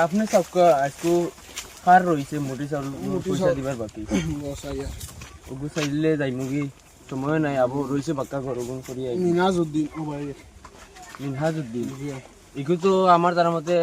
আপনি সবকা আজকো কার রইছে মোটি চাউল পয়সা দিবার বাকি ওগু চাইলে যাইমুগি সময় নাই আবু রইছে বাক্কা গরগুন করি আই মিনাজউদ্দিন ও ভাই মিনহাজউদ্দিন এগু তো আমার তার মতে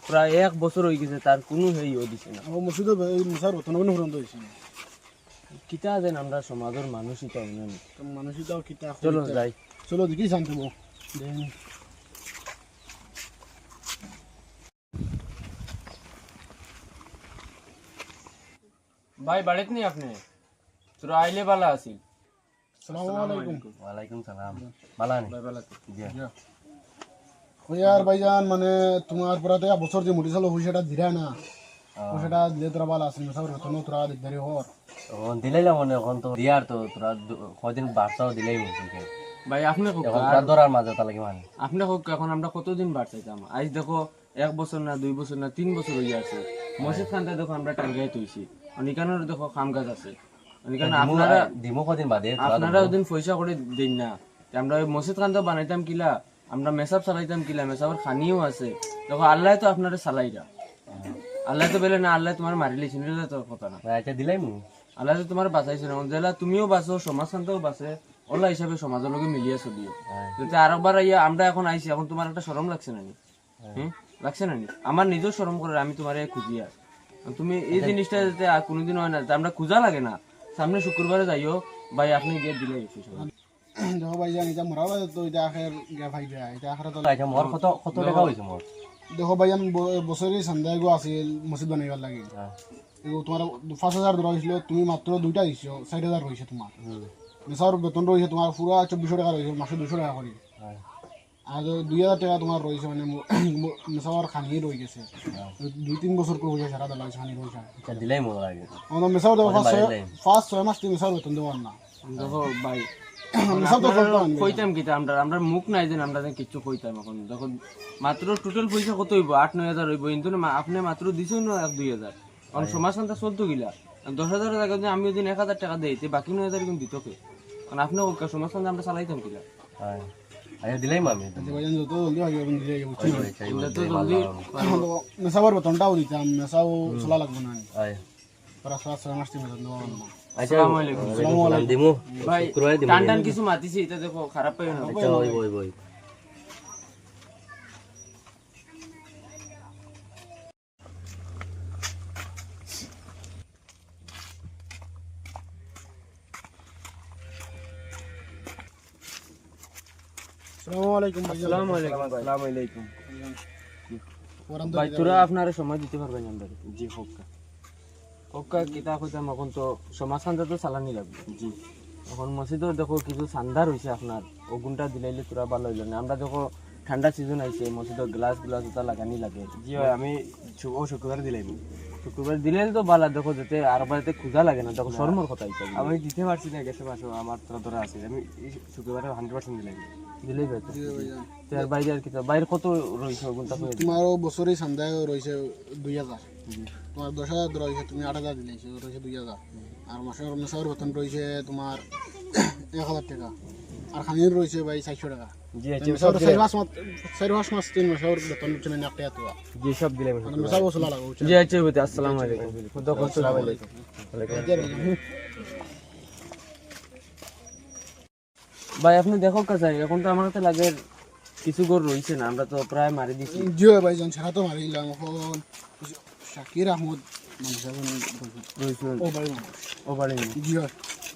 প্রায় 1 বছর হয়ে গেছে তার কোনো হেইও দিছে না ও মসজিদে মুসার বতন কোন হরন হইছে কিতা দেন আমরা সমাজের মানুষই তাই না মানুষটাও কিতা চলো যাই চলো দেখি শান্তি বো ভাই বাড়িতে নি আপনি তোরা আইলে বালা আছি আসসালামু আলাইকুম ওয়ালাইকুম সালাম বালানি ভাই বালা জি ও यार ভাইজান মানে তোমার পরাতে বছর যে মুটি চালো পয়সাটা দিরা না পয়সাটা দিলে তোরা ভালো আছে মুসার বতন তোরা দেখদারি হর ও দিলাইলা মনে এখন তো দিয়ার তো তোরা কদিন বার্তাও দিলাই মুসকে ভাই আপনি হোক এখন তোরা ধরার মাঝে তা লাগে মানে আপনি হোক এখন আমরা কতদিন বার চাইতাম আজ দেখো 1 বছর না 2 বছর না 3 বছর হয়ে আছে মসজিদ খানটা দেখো আমরা টাঙ্গাই তুইছি অনিকানোর দেখো কাম কাজ আছে অনিকান আপনারা দিমো কদিন বাদে আপনারা ওদিন পয়সা করে দেন না আমরা ওই মসজিদ খানটা বানাইতাম কিলা আমরা মেসাব চালাইতাম কিলা মেসাবের খানিও আছে দেখো আল্লাহ তো আপনারা চালাইরা আল্লাহ তো বলে না আল্লাহ তোমার মারি লিছিল তো কথা না আচ্ছা দিলাই মু আল্লাহ তো তোমার বাঁচাইছে না জেলা তুমিও বাঁচো সমাজ শান্তও বাঁচে ওলা হিসাবে সমাজের লগে মিলিয়ে চলিও যদি আরেকবার আইয়া আমরা এখন আইছি এখন তোমার একটা শরম লাগছে না নি লাগছে না নি আমার নিজেও শরম করে আমি তোমার খুঁজি আর তুমি এই জিনিসটা যাতে আর কোনোদিন হয় না আমরা খুঁজা লাগে না সামনে শুক্রবারে যাইও ভাই আপনি গিয়ে দিলে দেখো ভাইজান এটা মরা তো এটা আখের গে ভাই যায় এটা আখের তো আচ্ছা মোর কত টাকা হইছে মোর দেখো ভাইজান বছরে সন্ধ্যা গো আছিল মসজিদ বানাইবার লাগে তোমার 5000 ধরা হয়েছিল তুমি মাত্র 2টা দিছো 6000 রয়েছে তোমার মেসার বেতন রয়েছে তোমার পুরো 2400 টাকা রয়েছে মাসে 200 টাকা করে আর 2000 টাকা তোমার রয়েছে মানে মেসার খানি রয়ে গেছে 2-3 বছর করে সারা দালা খানি রয়েছে আচ্ছা দিলাই মোর লাগে আমাদের মেসার দেখো ফার্স্ট 6 মাস তুমি মেসার বেতন দেওয়ার না দেখো ভাই মেসার তো চলতো না কইতাম কিটা আমরা মুখ নাই যেন আমরা কিছু কইতাম এখন দেখো মাত্র টোটাল পয়সা কত হইব 8-9 হইব কিন্তু আপনি মাত্র দিছেন না 1-2 কারণ সমাজ শান্তা চলতো গিলা 10,000 টাকা দিয়ে আমি ওই দিন 1,000 টাকা দিই বাকি 9,000 কিন্তু দিত কে কারণ আপনি সমাজ শান্তা আমরা চালাইতাম কিলা আচ্ছা দিলাই মামি ভাইজান যত জলদি আগে বন্ধ দিয়ে তো জলদি মেসাবার বেতনটাও দিতাম মেসাও চলা লাগবে না আয় para 6 মাস তুমি বেতন দেওয়া না আসসালামু আলাইকুম দিমু ভাই শুক্রবারে দিমু টান টান কিছু মাতিছি এটা দেখো খারাপ পাইও না আচ্ছা ওই আসসালামু আলাইকুম আসসালামু আলাইকুম আসসালামু আলাইকুম ভাই তোরা আপনারা সময় দিতে পারবেন আমরা জি হোক্কা কিতা কইতাম এখন তো সমাজ শান্তা তো চালানি লাগবে জি এখন মসজিদও দেখো কিছু সান্দার হয়েছে আপনার ওগুনটা দিলাইলে তোরা ভালো হইল না আমরা দেখো ঠান্ডা সিজন আইছে মসজিদে গ্লাস ওটা লাগানি লাগে জি হয় আমি শুক্রবার দিলাইব শুক্রবার দিলে তো ভালো দেখো যাতে আর বাড়িতে খোঁজা লাগে না দেখো শর্মর কথা আমি দিতে পারছি না গেছে মাসে আমার তোরা ধরা আছে আমি শুক্রবারে 100% দিলাইব দিলেই বেতন তার বাইরে আর কি বাইরে কত রইছে ওগুনটা তোমার বছরে সন্ধ্যা রয়েছে 2000 তোমার 10,000 ধরা হয়েছে তুমি 8,000 দিলেছো রয়েছে 2000 আর মাসের মেসার বেতন রয়েছে তোমার 1,000 টাকা আর খানির রয়েছে ভাই 400 টাকা জি আচ্ছা সব 4 মাস 3 মাসের বেতন হচ্ছে না একটা তো জি সব দিলে মেসার বসলা লাগো জি আচ্ছা বেটা আসসালামু আলাইকুম আসসালামু আলাইকুম ভাই আপনি দেখো কাছে এখন তো আমার কাছে লাগে কিছু গর রইছে না আমরা তো প্রায় মারি দিছি জি ভাই জান ছাড়া তো মারি দিলাম এখন শাকির আহমদ মানুষজন রইছে ও বাড়ি জি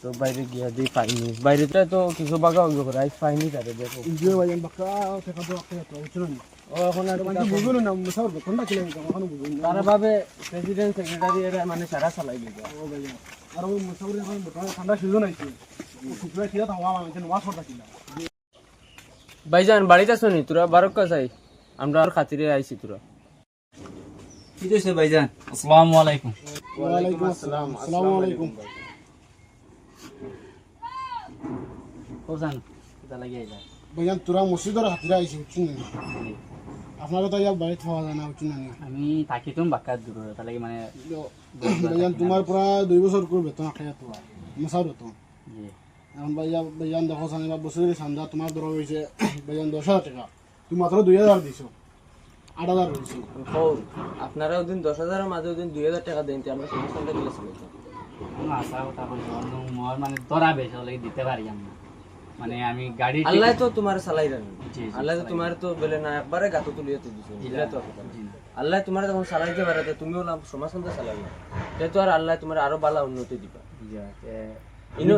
তো বাইরে গিয়া দি পাইনি বাইরে তো কিছু বাগা হইব রাইস পাইনি তারে দেখো জি ভাই জান বাকা টাকা তো একটা উঠলো না ও এখন আর মানে বুঝুন না মেসার বেতনটা কিলো এখন বুঝুন তার ভাবে প্রেসিডেন্ট সেক্রেটারি এরা মানে সারা চালাই দিবে ও ভাই জান আর ওই মেসার এখন ঠান্ডা সিজন আইছে শুক্রবার ছিল তো আমার মানে ওয়াশ করতে ছিল ভাইজান বাড়িতে আছো নি তোরা বারকা চাই আমরা আর খাতিরে আইছি তোরা কি কইছে ভাইজান আসসালামু আলাইকুম ওয়া আলাইকুম আসসালাম আসসালামু আলাইকুম কোজান এটা লাগি আইলা ভাইজান তোরা মসজিদের হাতিরা আইছি বুঝছেন না আপনারা তো ইয়া বাড়ি খাওয়া যায় না বুঝছেন না আমি থাকিতুম বাক্কাত দূর এটা লাগি মানে ভাইজান তোমার পুরা 2 বছর করে বেতন খাইয়া তো মেসার বেতন জি এখন ভাইজান দেখো সানি বছরের সন্ধ্যা তোমার ধরা হয়েছে ভাইজান 10,000 টাকা তুমি মাত্র 2,000 দিছো 8,000 রয়েছে। হোক আপনারা ওদিন 10,000-এর মাঝে ওদিন 2,000 টাকা দেন, আমরা সমাজখানটা দিলে চলে আশা কথা কইছো মোর মানে তোরা বেশ লাগি দিতে পারি আমরা মানে আমি গাড়ি আল্লাহ তো তোমার চালাই রাখেন, জি, জি, আল্লাহ তো তোমার তো বলে না একবারে গাতো তুলিয়ে তো দিছো, দিলে তো কথা না। আল্লাহ তোমার যখন চালাইতে পারে তো তুমিও সমাজখানটা চালাই না, তো আর আল্লাহ তোমার আরো ভালো উন্নতি দিবা।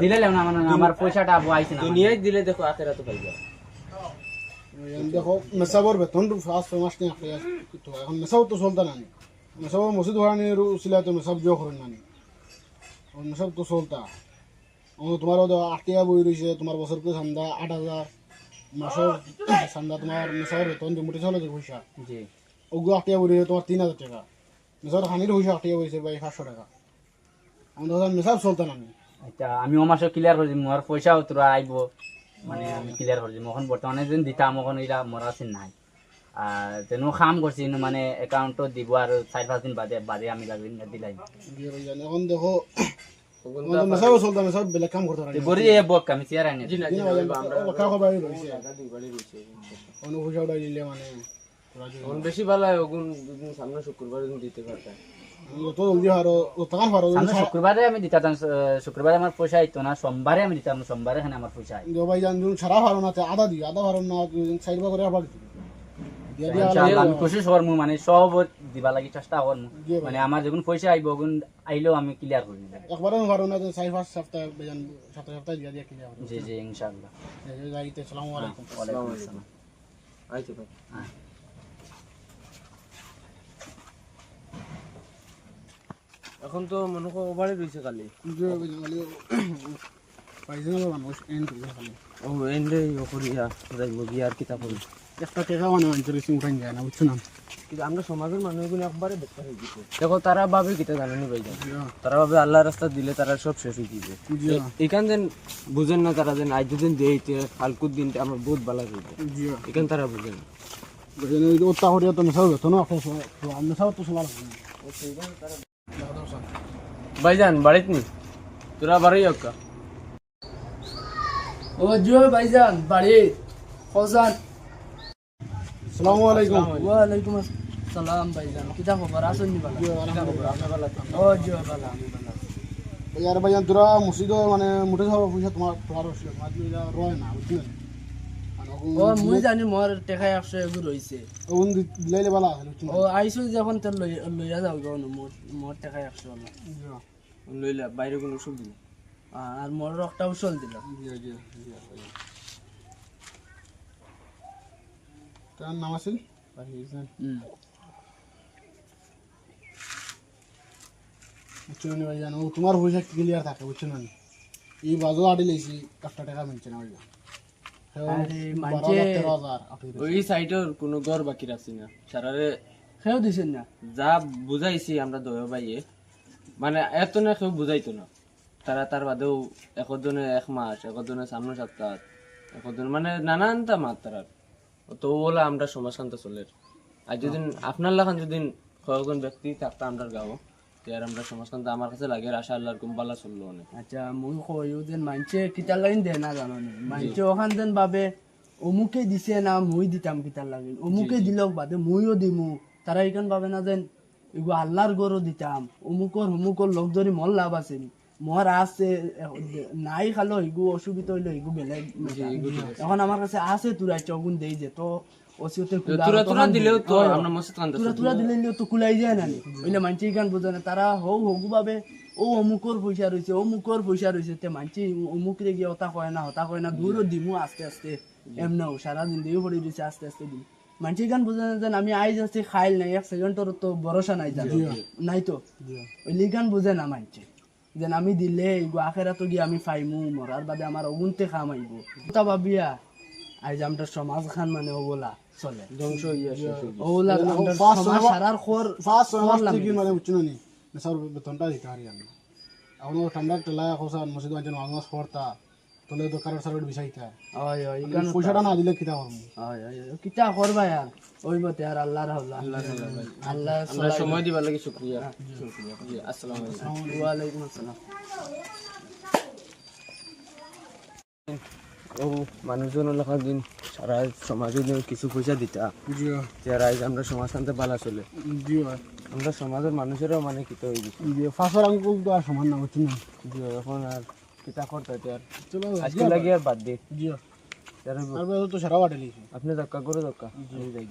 দিলে না মানে আমার পয়সাটা আবু আইছে না দুনিয়ায় দিলে দেখো আখেরাতে পাইবা। দেখো মেসাবর বেতন ফার্স্ট মাস নিয়ে তো এখন মেসাব তো চলতে না মেসাব মসজিদ হওয়ার উচিলা তো মেসাব জো করেন না মেসাব তো চলতা তোমারও তো 8 টাকা বই রয়েছে, তোমার বছর করে চান্দা 8,000 মাসের চান্দা, তোমার মেসাবের বেতন জমুটি চলে যে পয়সা জি ওগুলো 8 টাকা বই রয়েছে তোমার 3,000 টাকা, মেসাবের হানির পয়সা 8 টাকা বইছে ভাই 500 টাকা, আমাদের মেসাব চলতে না। আচ্ছা আমি ও মাসে ক্লিয়ার করছি মোর পয়সাও তোরা আইবো মানে আমি ক্লিয়ার করছি এখন বর্তমানে যেন দিতাম এখন এটা মোর আছে নাই আর তেন কাম করছি মানে অ্যাকাউন্টও দিব আর 4-5 দিন বাদে বাদে আমি লাগবে দিলাই এখন দেখো মেসাবও চলতে মেসাব বেলেগ কাম করতে পারে বড়ি এ বক আমি চেয়ার আনি জি না জি না, আমরা কাকা বাড়ি রয়েছে টাকা দুই বাড়ি রয়েছে। অন্য পয়সা উঠাই দিলে মানে এখন বেশি ভালো হয় ওগুন দুদিন সামনে শুক্রবার দিন দিতে পারতা। তো জলদি হারো টাকা পারো সামনে শুক্রবারে আমি দিতাম শুক্রবারে আমার পয়সা আইতো না সোমবারে আমি দিতাম সোমবারে এখানে আমার পয়সা আই ভাই জান সারা পারো না আধা দিও আধা পারো না 4 করে আবার দিয়া দিয়া ইনশাআল্লাহ আমি কোশিশ করমু মানে সব দিবা লাগি চেষ্টা করমু জি ভাই। মানে আমার যখন পয়সা আইবো ওগুন আইলেও আমি ক্লিয়ার করে দিই একবারও পারো না 4-5 সপ্তাহ বেজান সপ্তাহ দিয়া দিয়া কিনে আবার জি জি ইনশাআল্লাহ যাইতে আসসালামু আলাইকুম। ওয়ালাইকুম আসসালাম আইতে পার। হ্যাঁ এখন তো মনে করো ওভারে রয়েছে খালি। যে বলি পাইছে না মানুষ এন্ড করে খালি ও এন্ডে করিয়া যাইব গিয়ে আর কিতা করি। একটা টাকা মানে অঞ্চলে উঠাই যায় না বুঝছো না কিন্তু আমরা সমাজের মানুষগুলো একবারে বেকার হয়ে গেছে। দেখো তারা ভাবে কিতা জানেনি ভাই তারা ভাবে আল্লাহ রাস্তা দিলে তারা সব শেষ হয়ে যাবে। এখান যেন বুঝেন না তারা যেন আজ দিন দিয়েছে ফালকুর দিনটা আমার বহুত ভালো হইবে এখান তারা বুঝেন না। ওটা হরিয়া তো মেসাও বেতন মেসাও তো সমান ভাইজান বাড়িত নি তোরা বাড়ি হোক ও জো ভাইজান বাড়ি ফজান আসসালামু আলাইকুম। ওয়ালাইকুম আসসালাম ভাইজান কিতা খবর আছেন নি বালা ও জো বালা আমি বালা यार भाई তোরা মসজিদ মানে মুঠে সব পয়সা তোমার ছিল তোমার এটা রয় না বুঝলি ও মুই জানি মোর টেকা 100 এগু রইছে ওন দিলাইলে বালা আছে বুঝলি ও আইছো যখন তোর লইয়া যাও গো মোর টেকা 100 হলো লইলা বাইরে কোনো ওষুধ দিল আর মোর রকটাও চল দিল তার নাম আছিল বুঝছো না ভাই জানো তোমার পয়সা ক্লিয়ার থাকে বুঝছো না এই বাজো আড়ি লইছি 1 টাকা মিলছে না ভাই আরে মানছে 13,000 ওই সাইডের কোনো ঘর বাকি রাখছি না সারারে খেও দিছেন না যা বুঝাইছি আমরা দয় ভাইয়ে মানে এত না কেউ বুঝাইতো না তারা তার বাদেও একজনে 1 মাস একজনে সামনে সপ্তাহ একজন মানে নানানটা মাত তারা তো বলে আমরা সমাজকান্ত চলে আর যদি আপনার লাখান যদি কয়েকজন ব্যক্তি থাকতো আমরা গাও আর আমরা সমাজকান্ত আমার কাছে লাগে আশা আল্লাহর কুম্বালা চললো অনেক। আচ্ছা মুই কইও যেন মানছে কিতা লাইন দে না জানো না মানছে ওখান দেন ভাবে অমুকে দিছে না মুই দিতাম কিতা লাগিন অমুকে দিলক বাদে মুইও দিমু তারা এখান ভাবে না যেন এগু আল্লাহর গরো দিতাম অমুকর লোক ধরি মল লাভ আছে মোর আছে নাই খালো এগু অসুবিধা হইলো এগু বেলেগ এখন আমার কাছে আছে তুরা চগুন দেই যে তো ওসিতে তুরা দিলেও তো আমরা মসজিদ কান্দা তুরা দিলেও তো কুলাই যায় না ওইলে মানছি গান বোঝে না তারা হগু ভাবে ও অমুকর পয়সা রয়েছে তে মানছি অমুক রে গিয়ে হতা কয় না দূরও দিমু আস্তে আস্তে এমনাও সারাদিন দিয়ে পড়ে দিছে আস্তে আস্তে দিম মানছি গান বোঝে না যেন আমি আইজ আছি খাইল নাই 1 সেকেন্ডর তো ভরসা নাই জানো নাই তো ওই লিগান বুঝে না মানছে যেন আমি দিলে এগো আখেরা তো গিয়ে আমি পাইমু মরার বাদে আমার অগুনতে খাম আইব তা ভাবিয়া আইজ আমরা সমাজ খান মানে ওগুলা চলে ধ্বংস হইয়া ওগুলা আমরা সমাজ সারার খোর ফার্স্ট মাস থেকে মানে বুঝছো না মেসার বেতনটা দিতে পারি আমি এখন ঠান্ডা টেলা খোসান মসজিদ আনছেন মাস পড়তা তোলে তো কারোর সার্ভিস বিষাইতা ওই পয়সাটা না দিলে কিতা করবো কিতা করবা আর ওইবতে আর আল্লাহর আল্লাহ আমরা সময় দিবার লাগি শুকরিয়া আসসালামু আলাইকুম। ওয়ালাইকুম আসসালাম ও মানুষজন লেখা দিন সারা সমাজে কিছু পয়সা দিতা জি যে রাইজ আমরা সমাজ আনতে পালা চলে জি আমরা সমাজের মানুষেরও মানে কিতা হয়ে গেছে জি ফাঁসের আঙ্কুল তো আর সমান না বুঝছেন না জি এখন আর কিতা করতে আর চলো আজকে লাগি আর বাদ দে জি আর আর তো সারা বাটে লিখি আপনি দক্কা করে দক্কা আমি যাই